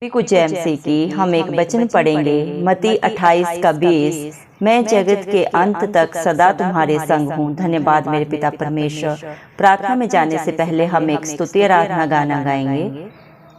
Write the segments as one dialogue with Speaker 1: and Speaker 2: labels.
Speaker 1: को जैमसी की हम एक वचन पढ़ेंगे, मत्ती 28 का 20। मैं जगत के अंत तक सदा तुम्हारे संग हूँ। धन्यवाद मेरे पिता परमेश्वर। प्रार्थना में जाने से पहले हम एक स्तुति आराधना गाना गाएंगे।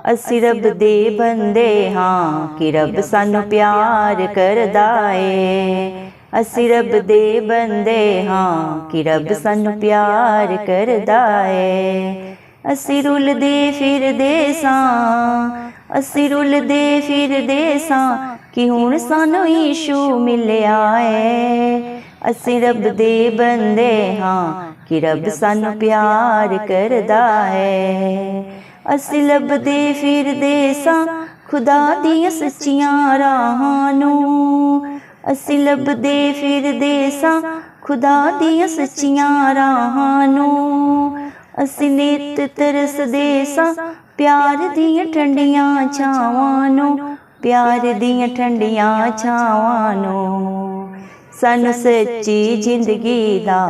Speaker 1: असी रब दे बंदे हाँ कि रब सानू प्यार करदा है। असी रब दे बंदे हाँ कि रब सानू प्यार करदा है। असी रुलदे फिरदे सां, असी रुलदे फिरदे सां कि हुण सानू यीशु मिलिया है। असी रब दे बंदे हाँ कि रब सानू प्यार करदा है। असी लभदे फिरदे सां खुदा दियां सच्चियां राहां नूं। असी लभदे फिरदे सां खुदा दियां सच्चियां राहां नूं। असी नित तरसदे सां प्यार दियां ठंडियां छावां नूं, प्यार दियां ठंडियां छावां नूं। सानू सच्ची जिंदगी दा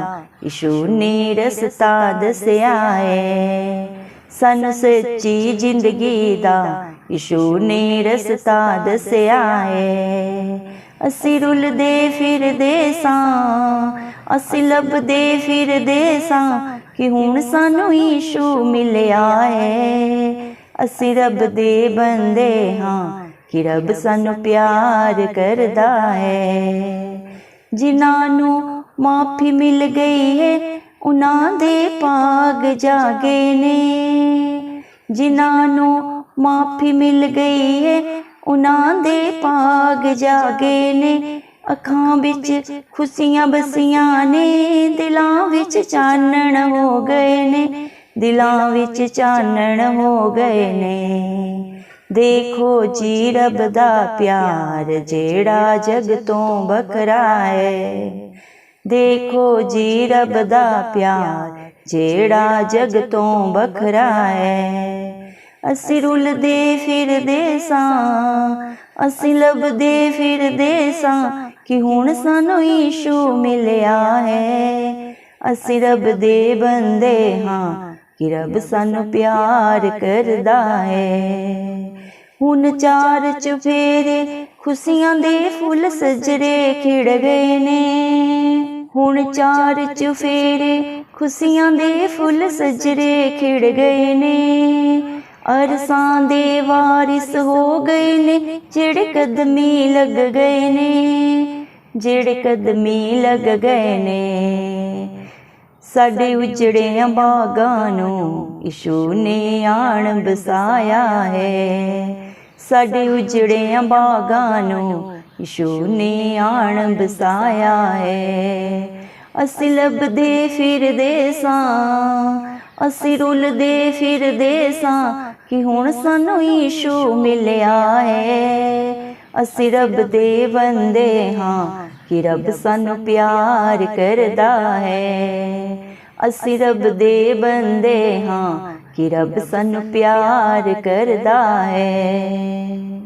Speaker 1: यीशु ने रस्ता दस्या है। सानू सच्ची जिंदगी दा यीशु ने रस्ता दस्या है। असी रुलदे फिरदे सां, असी लभदे फिरदे सां कि हुण सानू यीशु मिलिया है। असी रब दे बंदे हाँ कि रब सानू प्यार करदा है। जिन्हां नू माफी मिल गई है उन्हां दे भाग जागे ने। जिन्हां नू माफी मिल गई है उन्हां दे भाग जागे ने। अखां विच खुशियां बसियां ने, दिलां विच चानण हो गए ने, दिलां विच चानण हो गए ने। देखो जी रब दा प्यार जेड़ा जग तो बखरा है। देखो जी रब दा प्यार जेड़ा जग तो बखरा है। असी रुलदे फिरदे सां, असी लभदे फिरदे सां कि हुण सानू यीशु मिलिया है। असी रब दे बंदे हाँ कि रब सानू प्यार करदा है। हुण चार चुफेरे खुशियां दे फुल सजरे खिड़ गए ने। हुण चार चुफेरे खुशियां दे फुल सजरे खिड़ गए ने। अरसां दे वारिस हो गए ने जेड़े कदमी लग गए ने, जेड़े कदमी लग गए ने। साडे उजड़ियां बागां नूं यीशु ने आण बसाया है। साडे उजड़ियां बागां नूं यीशु ने आण बसाया है। असी लभदे फिरदे सां, असी रुलदे फिरदे सां कि हुण सानू यीशु मिलिया है। असी रब दे बंदे हाँ कि रब सानू प्यार करदा है। असी रब दे बंदे हाँ कि रब सानू प्यार करदा है।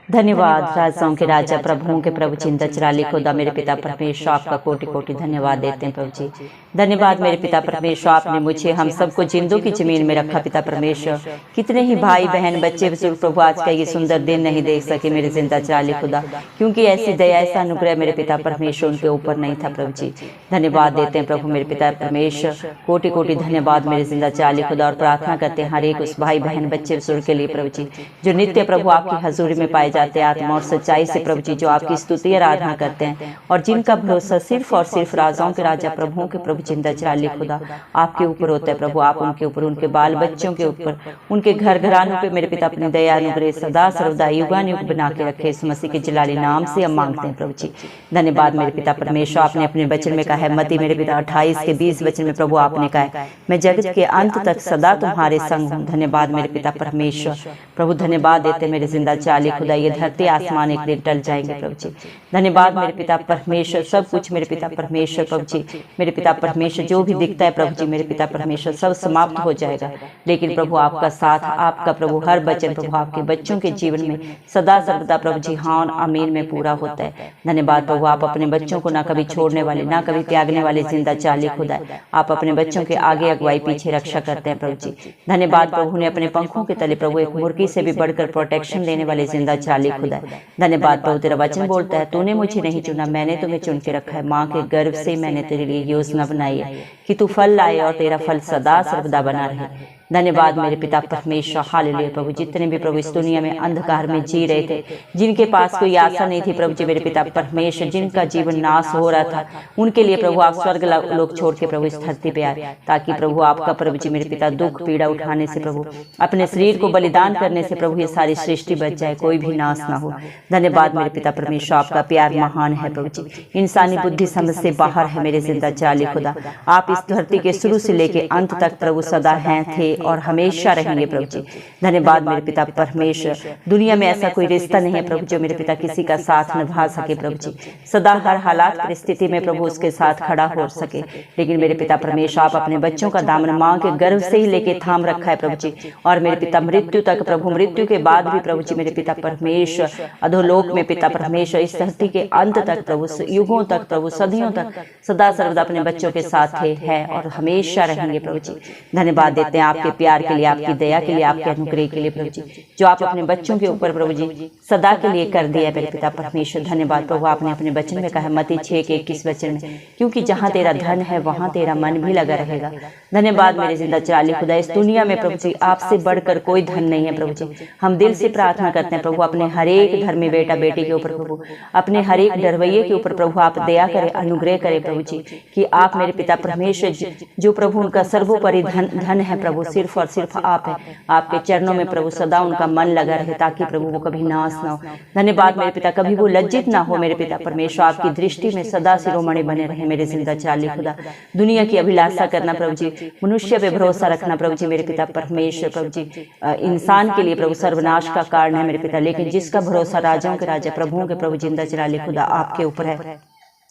Speaker 1: धन्यवाद राजाओं के राजा प्रभुओं के प्रभु चिंता चराली खुदा मेरे पिता परमेश्वर, आपका कोटि कोटि धन्यवाद देते हैं प्रभु जी। धन्यवाद मेरे पिता परमेश्वर, आपने मुझे हम सबको जिंदों की जमीन में रखा पिता परमेश्वर। कितने ही भाई बहन बच्चे बुजुर्ग प्रभु आज का ये सुंदर दिन नहीं देख सके मेरे जिंदा चराली खुदा, क्योंकि ऐसी दया ऐसा अनुग्रह मेरे पिता परमेश्वर उनके ऊपर नहीं था प्रभु जी। धन्यवाद देते हैं प्रभु मेरे पिता परमेश्वर, कोटि कोटि धन्यवाद मेरे जिंदा चराली खुदा। और प्रार्थना करते हैं हर एक उस भाई बहन बच्चे बुजुर्ग के लिए प्रभु जी जो नित्य प्रभु आपकी हजूरी में पाए जाते हैं आत्मा और सच्चाई से प्रभु जी, जो आपकी स्तुति आराधना करते हैं और जिनका भरोसा सिर्फ और सिर्फ राजाओं के राजा प्रभुओं के प्रभु जिंदा चराली खुदा आपके ऊपर होता है प्रभु। आप उनके ऊपर, उनके बाल बच्चों के ऊपर, उनके घर घरानों पे मेरे पिता अपनी दया अनुग्रह सदा सर्वदा युगानुयुग बना के रखे। इस मसीह के जलाली नाम से हम मांगते हैं प्रभु जी। धन्यवाद मेरे पिता परमेश्वर, आपने अपने वचन में कहा है मत्ती मेरे पिता 28 के 20 वचन में प्रभु आपने कहा है मैं जगत के अंत तक सदा तुम्हारे संग हूँ। धन्यवाद मेरे पिता परमेश्वर प्रभु, धन्यवाद देते मेरे जिंदा चराली खुदा। ये धरती आसमान एक दिन टल जाएंगे प्रभु जी। धन्यवाद मेरे पिता परमेश्वर, सब कुछ मेरे पिता परमेश्वर प्रभु जी, मेरे पिता परमेश्वर जो भी दिखता है प्रभु जी मेरे पिता परमेश्वर सब समाप्त हो जाएगा, लेकिन प्रभु आपका साथ, आपका प्रभु हर वचन प्रभु आपके बच्चों के जीवन में सदा सर्वदा प्रभु जी हाँ और आमीन में पूरा होता है। धन्यवाद प्रभु, आप अपने बच्चों को ना कभी छोड़ने वाले ना कभी त्यागने वाले जिंदा चाली खुदा है। आप अपने बच्चों के आगे अगुवाई पीछे रक्षा करते हैं प्रभु जी। धन्यवाद प्रभु ने अपने पंखों के तले प्रभु एक मुर्गी से भी बढ़कर प्रोटेक्शन देने वाले जिंदा चाली खुदा है। धन्यवाद प्रभु, तेरा वचन बोलता है तूने मुझे नहीं चुना, मैंने तुम्हें चुन के रखा है। माँ के गर्भ से मैंने तेरे लिए योजना बनाई है कि तू फल लाए और तेरा फल सदा सर्वदा बना रहे। धन्यवाद मेरे पिता परमेश्वर, हालेलुया प्रभु। जितने भी प्रभु इस दुनिया में अंधकार में जी रहे थे, जिनके पास कोई आशा नहीं थी प्रभु जी मेरे पिता परमेश्वर, जिनका जीवन नाश हो रहा था, उनके लिए प्रभु आप स्वर्ग लोक छोड़ के प्रभु इस धरती पे आए, ताकि प्रभु आपका प्रभु जी मेरे पिता दुख पीड़ा उठाने से प्रभु अपने शरीर को बलिदान करने से प्रभु ये सारी सृष्टि बच जाए, कोई भी नाश ना हो। धन्यवाद मेरे पिता परमेश्वर, आपका प्यार महान है प्रभु जी, इंसानी बुद्धि समझ से बाहर है मेरे जिंदा चाली खुदा। आप इस धरती के शुरू से लेके अंत तक प्रभु सदा हैं, थे और हमेशा रहेंगे प्रभु जी। धन्यवाद मेरे पिता परमेश्वर, दुनिया में ऐसा कोई रिश्ता नहीं है प्रभु जो मेरे पिता किसी का साथ निभा सके प्रभु जी, सदा हर हालात परिस्थिति में प्रभु उसके साथ खड़ा हो सके। लेकिन मेरे पिता परमेश्वर, आप अपने बच्चों का दामन मां के गर्भ से ही लेके थाम रखा है प्रभु जी, और मेरे पिता मृत्यु तक प्रभु, मृत्यु के बाद भी प्रभु जी मेरे पिता परमेश्वर अधोलोक में पिता परमेश्वर इस धरती के अंत तक प्रभु, युगों तक प्रभु, सदियों तक सदा सर्वदा अपने बच्चों के साथ थे, है और हमेशा रहेंगे प्रभु जी। धन्यवाद देते हैं आपके प्यार के लिए, आपकी दया के लिए, आपके अनुग्रह के लिए प्रभु जी, जो आप अपने बच्चों के ऊपर प्रभु जी सदा के लिए कर दिया मेरे पिता परमेश्वर। धन्यवाद प्रभु, आपने अपने वचन में कहा मत्ती 6:21 वचन में, क्योंकि जहाँ तेरा धन है वहाँ तेरा मन भी लगा रहेगा। धन्यवाद मेरे जिंदा चाली खुदा, इस दुनिया में प्रभु जी आपसे बढ़कर कोई धन नहीं है प्रभु जी। हम दिल से प्रार्थना करते हैं प्रभु, अपने हर एक धर्मी बेटा बेटी के ऊपर प्रभु, अपने हर एक डरवैये के ऊपर प्रभु आप दया करें, अनुग्रह करें प्रभु जी, कि आप मेरे पिता परमेश्वर जो प्रभु उनका सर्वोपरि धन है प्रभु, सिर्फ और सिर्फ आप है, आपके चरणों में प्रभु सदा उनका मन लगा रहे, ताकि प्रभु वो कभी नाश ना हो। धन्यवाद मेरे पिता, कभी वो लज्जित ना हो मेरे पिता परमेश्वर, आपकी दृष्टि में सदा शिरोमणि बने रहे मेरे जिंदा चाली खुदा। दुनिया की अभिलाषा करना प्रभु जी, मनुष्य पे भरोसा रखना प्रभु जी मेरे पिता परमेश्वर प्रभु जी, इंसान के लिए प्रभु सर्वनाश का कारण है मेरे पिता, लेकिन जिसका भरोसा राजाओं के राजा प्रभुओं के प्रभु जिंदा चाली खुदा आपके ऊपर है,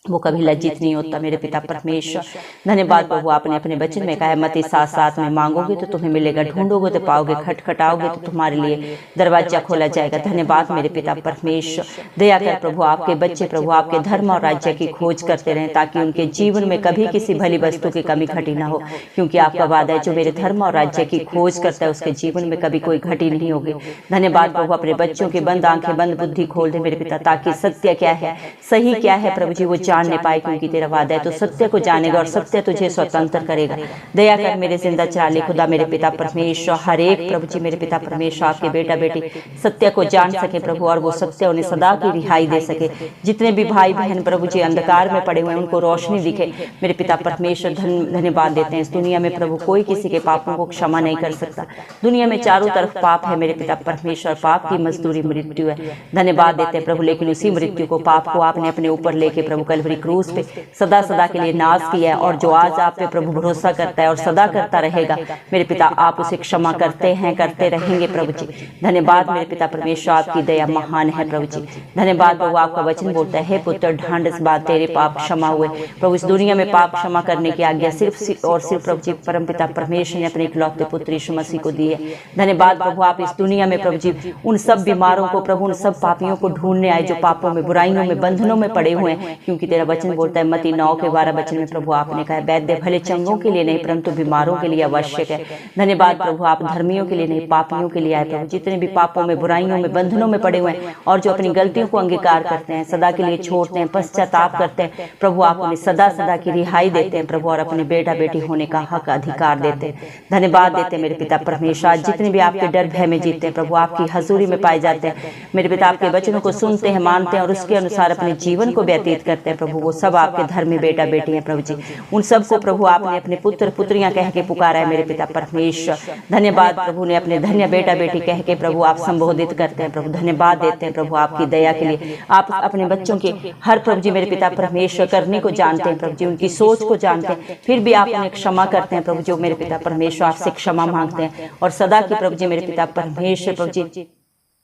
Speaker 1: वो कभी लज्जित नहीं होता मेरे पिता परमेश्वर। धन्यवाद प्रभु, आपने अपने वचन में कहा है मत्ती 7:7 में, मांगोगे तो तुम्हें मिलेगा, ढूंढोगे तो पाओगे, खटखटाओगे तो तुम्हारे लिए दरवाजा खोला जाएगा। धन्यवाद मेरे पिता परमेश्वर, दया कर प्रभु, आपके बच्चे प्रभु आपके धर्म और राज्य की खोज करते रहें, ताकि उनके जीवन में कभी किसी भली वस्तु की कमी घटी ना हो, क्योंकि आपका वादा है जो मेरे धर्म और राज्य की खोज करता है उसके जीवन में कभी कोई घटी नहीं होगी। धन्यवाद प्रभु, अपने बच्चों के बंद आंखें बंद बुद्धि खोल दे मेरे पिता, ताकि सत्य क्या है सही क्या है प्रभु जी वो जानने पाए, क्योंकि तेरा वादा है तो सत्य को जानेगा और सत्य तुझे स्वतंत्र करेगा। दया कर मेरे जिंदा चाली खुदा मेरे पिता परमेश्वर, हर एक प्रभु जी मेरे पिता परमेश्वर आपके बेटा बेटी सत्य को जान सके प्रभु, और वो सत्य उन्हें सदा की रिहाई दे सके। जितने भी भाई बहन प्रभु जी अंधकार में पड़े हुए हैं उनको रोशनी दिखे मेरे पिता परमेश्वर। धन्यवाद देते हैं, इस दुनिया में प्रभु कोई किसी के पापों को क्षमा नहीं कर सकता, दुनिया में चारों तरफ पाप है मेरे पिता परमेश्वर, पाप की मजदूरी मृत्यु है। धन्यवाद देते हैं प्रभु, लेकिन उसी मृत्यु को, पाप को आपने अपने ऊपर लेके प्रभु कलवरी क्रूस पे सदा सदा के लिए नाश किया है, और जो आज आप पे प्रभु भरोसा करता है और सदा करता रहेगा मेरे पिता, आप उसे क्षमा करते हैं, करते रहेंगे प्रभु जी। धन्यवाद मेरे पिता परमेश्वर, आपकी दया महान है प्रभु जी। धन्यवाद प्रभु, आपका वचन बोलता है पुत्र ढांढस बात तेरे पाप क्षमा हुए। प्रभु इस दुनिया में पाप क्षमा करने की आज्ञा सिर्फ और सिर्फ प्रभु जी परम पिता परमेश्वर ने अपने इकलौते पुत्र यीशु मसीह को दी है। धन्यवाद प्रभु, आप इस दुनिया में प्रभु जी उन सब बीमारों को प्रभु, उन सब पापियों को ढूंढने आए जो पापों में, बुराइयों में, बंधनों में पड़े हुए हैं, क्योंकि तेरा वचन बोलता है मत्ती 9:12 वचन में प्रभु आपने कहा वैद्य भले चंगों के लिए नहीं परंतु बीमारों के लिए आवश्यक है। धन्यवाद प्रभु, आप धर्मियों के लिए नहीं पापियों के लिए आए प्रभु, जितने भी पापों में, बुराइयों में, बंधनों में पड़े हुए हैं और जो अपनी गलतियों को अंगीकार करते हैं, सदा के लिए छोड़ते हैं, पश्चाताप करते हैं प्रभु, आप उन्हें सदा सदा की रिहाई देते हैं प्रभु, और अपने बेटा बेटी होने का हक अधिकार देते हैं। धन्यवाद देते हैं मेरे पिता परमेश्वर, जितने भी आपके डर भय में जीते हैं प्रभु, आपकी हजूरी में पाए जाते हैं मेरे पिता, आपके वचनों को सुनते हैं, मानते हैं और उसके अनुसार अपने जीवन को व्यतीत करते हैं प्रभु, वो सब आपके धर्मी बेटा बेटी हैं प्रभु जी। उन सबको प्रभु आपने अपने पुत्र पुत्रियां कह के पुकारा है मेरे पिता परमेश्वर। धन्यवाद प्रभु ने अपने धन्य बेटा बेटी कह के प्रभु आप संबोधित करते हैं प्रभु। धन्यवाद देते हैं प्रभु आपकी दया के लिए, आप अपने बच्चों के हर प्रभु जी मेरे पिता परमेश्वर करने को जानते हैं प्रभु जी, उनकी सोच को जानते हैं, फिर भी आप उन्हें क्षमा करते हैं प्रभु, जो मेरे पिता परमेश्वर आपसे क्षमा मांगते हैं और सदा की प्रभु जी मेरे पिता परमेश्वर प्रभु जी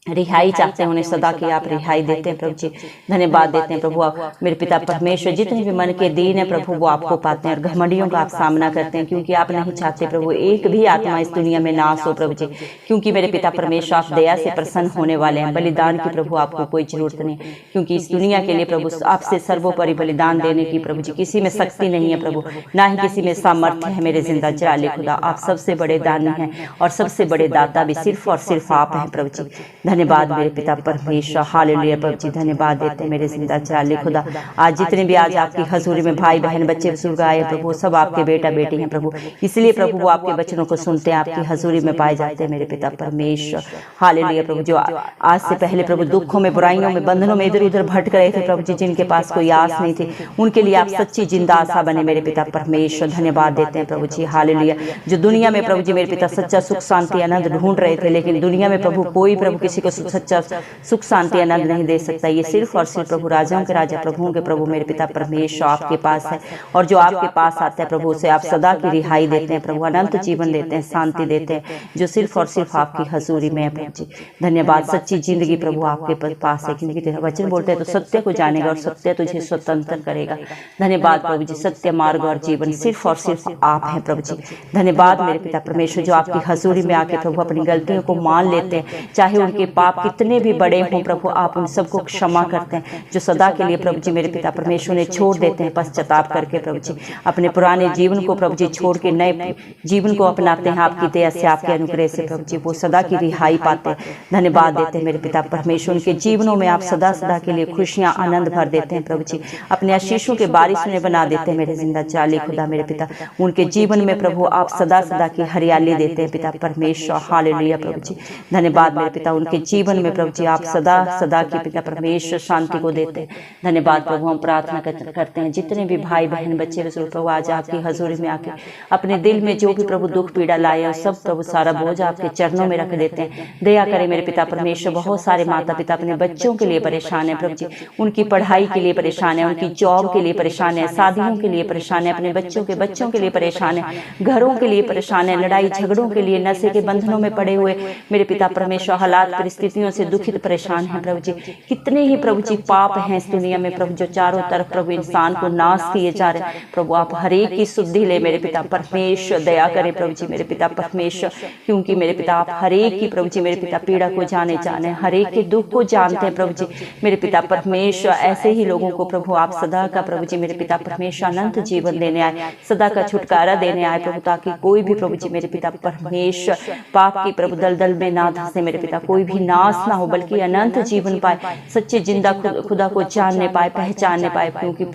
Speaker 1: रिहाई चाहते हैं, उन्हें सदा की आप रिहाई देते हैं प्रभु जी। धन्यवाद देते हैं प्रभु आप मेरे पिता परमेश्वर, जितने भी मन के दीन है प्रभु वो आपको पाते हैं और घमंडियों का आप सामना करते हैं, क्योंकि आप नहीं चाहते प्रभु एक भी आत्मा इस दुनिया में नाश हो प्रभु जी। क्योंकि मेरे पिता परमेश्वर आप दया से प्रसन्न होने वाले हैं। बलिदान की प्रभु आपको कोई जरूरत नहीं, क्योंकि इस दुनिया के लिए प्रभु आपसे सर्वोपरि बलिदान देने की प्रभु जी किसी में शक्ति नहीं है प्रभु, ना ही किसी में सामर्थ्य है। मेरे जिंदा जाले खुदा, आप सबसे बड़े दानी हैं और सबसे बड़े दाता भी सिर्फ और सिर्फ आप हैं प्रभु जी। धन्यवाद मेरे पिता परमेश्वर, हालेलुया प्रभु जी। धन्यवाद देते हैं मेरे जिंदा जाले खुदा। आज जितने भी आज आपकी हजूरी में भाई बहन बच्चे बुजुर्ग आए प्रभु, सब आपके बेटा बेटी हैं प्रभु, इसलिए प्रभु वो आपके वचनों को सुनते हैं, आपकी हजूरी में पाए जाते हैं मेरे पिता परमेश्वर। हालेलुया प्रभु, जो आज से पहले प्रभु दुखों में, बुराइयों में, बंधनों में इधर उधर भटक रहे थे प्रभु जी, जिनके पास कोई आस नहीं थी, उनके लिए आप सच्ची जिंदा आशा बने मेरे पिता परमेश्वर। धन्यवाद देते हैं प्रभु जी। हालेलुया, जो दुनिया में प्रभु जी मेरे पिता सच्चा सुख शांति आनंद ढूंढ रहे थे, लेकिन दुनिया में प्रभु कोई प्रभु किसी को सच्चा सुख शांति आनंद नहीं दे सकता। ये सिर्फ और सिर्फ प्रभु राजाओं के राजा प्रभुओं के प्रभु मेरे पिता परमेश्वर आपके पास है, और जो आपके पास आता है प्रभु उसे आप सदा की रिहाई देते हैं प्रभु, अनंत जीवन देते हैं, शांति देते हैं, जो सिर्फ और सिर्फ आपकी हजूरी में है प्रभु जी। धन्यवाद, सच्ची जिंदगी प्रभु आपके पास है, क्योंकि तेरा वचन बोलते हैं तो सत्य को जानेगा और सत्य तुझे स्वतंत्र करेगा। धन्यवाद प्रभु जी, सत्य मार्ग और जीवन सिर्फ और सिर्फ आप हैं प्रभु जी। धन्यवाद मेरे पिता परमेश्वर, जो आपकी हजूरी में आके प्रभु अपनी गलतियों को मान लेते हैं, चाहे उनके पाप कितने भी बड़े हों प्रभु, आप उन सबको क्षमा करते हैं, जो सदा के लिए प्रभु जी मेरे पिता परमेश्वर ने छोड़ देते हैं पश्चाताप करके प्रभु जी, अपने पुराने जीवन को प्रभु जी छोड़ के नए जीवन को अपनाते हैं आपकी दया से, आपके अनुग्रह से प्रभु जी, वो सदा की रिहाई पाते हैं। धन्यवाद देते हैं मेरे पिता परमेश्वर, उनके जीवनों में आप सदा सदा के लिए खुशियां आनंद भर देते हैं प्रभु जी, अपने आशीषों के बारिश में बना देते हैं मेरे जिंदा जाली खुदा मेरे पिता। उनके जीवन में प्रभु आप सदा सदा की हरियाली देते हैं पिता परमेश्वर। हालेलुया प्रभु जी। धन्यवाद मेरे पिता, उनके जीवन में प्रभु जी आप सदा सदा की पिता परमेश्वर शांति को देते हैं। धन्यवाद प्रभु, हम प्रार्थना करते हैं जितने भी भाई बहन बच्चे प्रभु आज आपकी हजूरी में आके अपने दिल में जो भी प्रभु दुख पीड़ा लाए और सब प्रभु सारा बोझ आपके चरणों में रख देते हैं। दया करें मेरे पिता परमेश्वर, बहुत सारे माता पिता अपने बच्चों के लिए परेशान है प्रभु जी, उनकी पढ़ाई के लिए परेशान है, उनकी जॉब के लिए परेशान है, शादियों के लिए परेशान है, अपने बच्चों के लिए परेशान है, घरों के लिए परेशान है, लड़ाई झगड़ों के लिए, नशे के बंधनों में पड़े हुए मेरे पिता परमेश्वर, हालात परिस्थितियों से दुखित परेशान है प्रभु जी। कितने ही प्रभु जी पाप हैं इस दुनिया में प्रभु, जो चारों तरफ प्रभु इंसान को नाश किए जा रहे हैं प्रभु, आप हरेक की शुद्धि ले मेरे पिता परमेश्वर। दया करें प्रभु जी मेरे पिता परमेश्वर, क्योंकि मेरे पिता आप हरेक की प्रभु जी मेरे पिता पीड़ा को जाने हरेक के दुख को जानते हैं प्रभु जी मेरे पिता परमेश्वर। ऐसे ही लोगों को प्रभु आप सदा का प्रभु जी मेरे पिता परमेश्वर अनंत जीवन देने आए, सदा का छुटकारा देने आए प्रभु, ताकि कोई भी प्रभु जी मेरे पिता परमेश्वर पाप की प्रभु दलदल में ना धंसे मेरे पिता, कोई भी नाश ना हो बल्कि अनंत जीवन पाए, सच्चे जिंदा खुदा को जानने पाए, पहचानने पाए, क्योंकि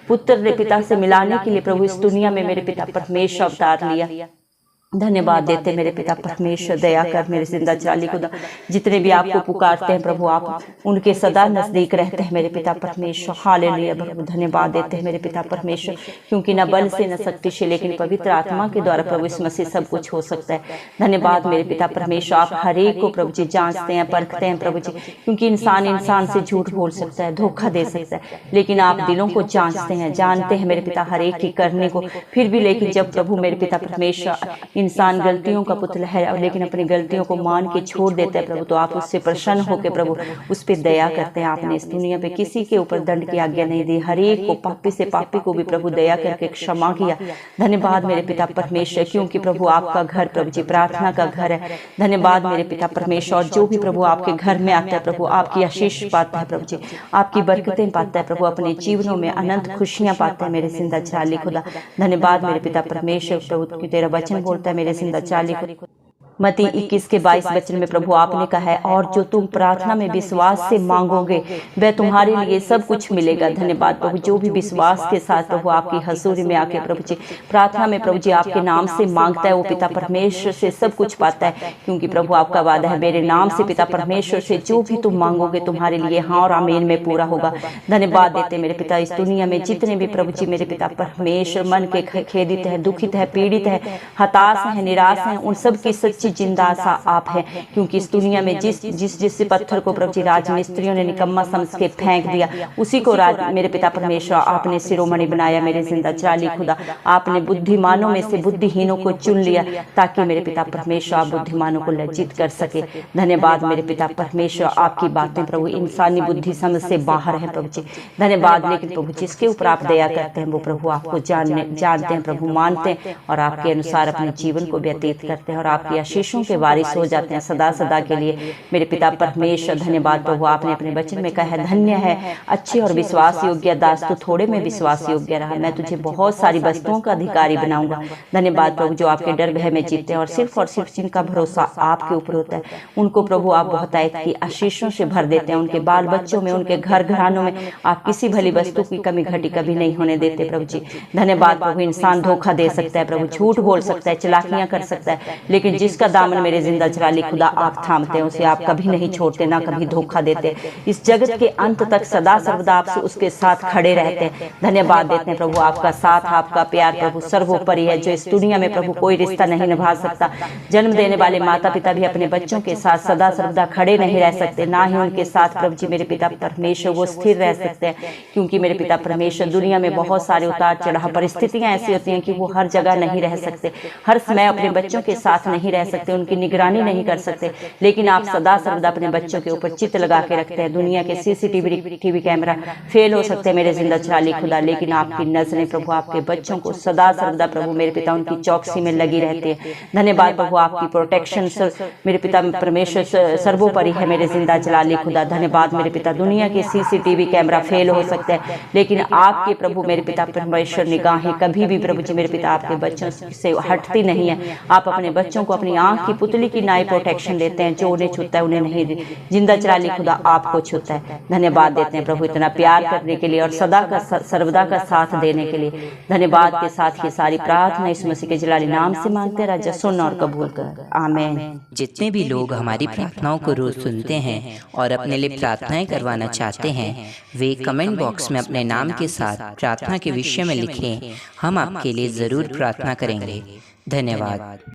Speaker 1: पुत्र ने पिता से मिलाने के लिए प्रभु इस दुनिया में मेरे पिता परमेश्वर अवतार लिया। धन्यवाद देते मेरे पिता परमेश्वर, दया कर मेरे जिंदा जाली खुदा, जितने भी आपको पुकारते हैं प्रभु आप उनके सदा नजदीक रहते हैं मेरे पिता परमेश्वर। हालेलुया प्रभु, धन्यवाद देते हैं मेरे पिता परमेश्वर, क्योंकि न बल से न शक्ति से लेकिन पवित्र आत्मा के द्वारा प्रभु इस मसीह सब कुछ हो सकता है। धन्यवाद मेरे पिता परमेश्वर, आप हरेक को प्रभु जी जांचते हैं, परखते हैं प्रभु जी, क्योंकि इंसान से झूठ बोल सकता है, धोखा दे सकता है, लेकिन आप दिलों को जांचते हैं, जानते हैं मेरे पिता हरेक की करने को। फिर भी लेकिन जब प्रभु मेरे पिता परमेश्वर इंसान गलतियों का पुतला है लेकिन अपनी गलतियों को मान के छोड़ देता है प्रभु, तो आप उससे प्रसन्न होकर प्रभु उस पर दया करते हैं। आपने इस दुनिया पे किसी के ऊपर दंड की आज्ञा नहीं दी, हरेक को पापी से पापी को भी प्रभु दया करके क्षमा किया। धन्यवाद मेरे पिता परमेश्वर, क्योंकि प्रभु आपका घर प्रभु जी प्रार्थना का घर है। धन्यवाद मेरे पिता परमेश्वर, और जो भी प्रभु आपके घर में आता है प्रभु आपकी आशीष पाता है प्रभु जी, आपकी बरकतें पाता है प्रभु, अपने जीवनों में अनंत खुशियां पाता है मेरे जिंदा जाली खुदा। धन्यवाद मेरे पिता परमेश्वर प्रभु, तेरा वचन बोलता है मेरे जिंदा जाली खुदा मत्ती 21 के 22 वचन में प्रभु आपने कहा है, और जो तुम प्रार्थना में विश्वास से मांगोगे वह तुम्हारे लिए सब कुछ मिलेगा। धन्यवाद प्रभु, जो भी विश्वास के साथ प्रभु आपकी हजूरी में आके प्रभु जी प्रार्थना में प्रभु जी आपके नाम से मांगता है, वो पिता परमेश्वर से सब कुछ पाता है, क्योंकि प्रभु आपका वादा है मेरे नाम से पिता परमेश्वर से जो भी तुम मांगोगे तुम्हारे लिए हाँ और आमीन में पूरा होगा। धन्यवाद देते मेरे पिता, इस दुनिया में जितने भी प्रभु जी मेरे पिता परमेश्वर मन के खेदित है, दुखित है, पीड़ित है, हताश है, निराश है, उन सब की सच्ची जिंदा आशा आप हैं, क्योंकि इस दुनिया में जिस पत्थर को प्रभु जी राजमिस्त्रियों ने निकम्मा समझ के फेंक दिया, उसी को मेरे पिता परमेश्वर आपने शिरोमणि बनाया। मेरे जिंदा जाली खुदा, आपने बुद्धिमानों में से बुद्धिहीनों को चुन लिया ताकि मेरे पिता परमेश्वर आप बुद्धिमानों को लज्जित कर सके। धन्यवाद मेरे पिता परमेश्वर, आपकी बातें प्रभु इंसानी बुद्धि समझ से बाहर है प्रभु जी। धन्यवाद, लेकिन प्रभु जिसके ऊपर आप दया करते हैं वो प्रभु आपको जानते हैं प्रभु, मानते हैं और आपके अनुसार अपने जीवन को व्यतीत करते हैं और आपकी आशीषों के वारिस हो जाते हैं सदा सदा के लिए। मेरे पिता परमेश्वर धन्यवाद प्रभु, आपने अपने वचन में कहा है धन्य है अच्छे और विश्वास योग्य दास, तो थोड़े में विश्वास योग्य रहा, मैं तुझे बहुत सारी वस्तुओं का अधिकारी बनाऊंगा। धन्यवाद प्रभु, जो आपके डर भय में जीते हैं और सिर्फ जिनका भरोसा आपके ऊपर होता है, उनको प्रभु आप बहुतायत की आशीषों से भर देते हैं। उनके बाल बच्चों में, उनके घर घरानों में आप किसी भली वस्तु की कमी घटी कभी नहीं होने देते प्रभु जी। धन्यवाद प्रभु, इंसान धोखा दे सकता है प्रभु, झूठ बोल सकता है, चालाकियां कर सकता है, लेकिन जिसका दामन मेरे जिंदा जलाली खुदा आप थामते हैं, उसे आप कभी नहीं छोड़ते, ना कभी धोखा देते। इस जगत के अंत तक सदा सर्वदा आप उसके साथ खड़े रहते हैं। धन्यवाद देते हैं प्रभु, आपका साथ, आपका प्यार प्रभु सर्वोपरि है, जो इस दुनिया में प्रभु कोई रिश्ता नहीं निभा सकता। जन्म देने वाले माता पिता भी अपने बच्चों के साथ सदा सर्वदा खड़े नहीं रह सकते, ना ही उनके साथ प्रभु जी मेरे पिता परमेश्वर वो स्थिर रह सकते हैं, क्योंकि मेरे पिता परमेश्वर दुनिया में बहुत सारे उतार चढ़ाव परिस्थितियां ऐसी होती हैं कि वो हर जगह नहीं रह सकते, हर समय अपने बच्चों के साथ नहीं रह सकते, उनकी निगरानी नहीं कर सकते, लेकिन आप सदा सर्वदा अपने बच्चों के ऊपर चित्त लगा के रखते हैं। दुनिया के सीसीटीवी कैमरा फेल हो सकते हैं मेरे जिंदा चाली खुदा, लेकिन आपकी नजरें प्रभु आपके बच्चों को सदा सर्वदा प्रभु मेरे पिता उनकी चौकसी में लगी रहती है। धन्यवाद प्रभु, आपकी प्रोटेक्शन मेरे पिता परमेश्वर सर्वोपरि है मेरे जिंदा जलाली खुदा। धन्यवाद मेरे पिता, दुनिया के सीसीटीवी कैमरा फेल हो सकते हैं, लेकिन आपके प्रभु मेरे पिता परमेश्वर निगाहें कभी भी प्रभु जी मेरे पिता आपके बच्चों से हटती नहीं है। आप अपने बच्चों को अपनी आंख की पुतली की नाई प्रोटेक्शन देते हैं, जो उन्हें छूता है उन्हें नहीं, जिंदा जलाली खुदा आपको छूता है। धन्यवाद देते हैं प्रभु इतना प्यार करने के लिए और सदा का सर्वदा का साथ देने के लिए। धन्यवाद के साथ ये सारी प्रार्थना इस मसीह के जलाली नाम से मांगते हैं, राजा सुन और कबूल कर, आमीन।
Speaker 2: जितने भी लोग हमारी प्रार्थनाओं को रोज सुनते हैं और अपने लिए प्रार्थनाएं करवाना चाहते हैं, वे कमेंट बॉक्स में अपने नाम के साथ प्रार्थना के विषय में लिखें, हम आपके लिए जरूर प्रार्थना करेंगे। धन्यवाद।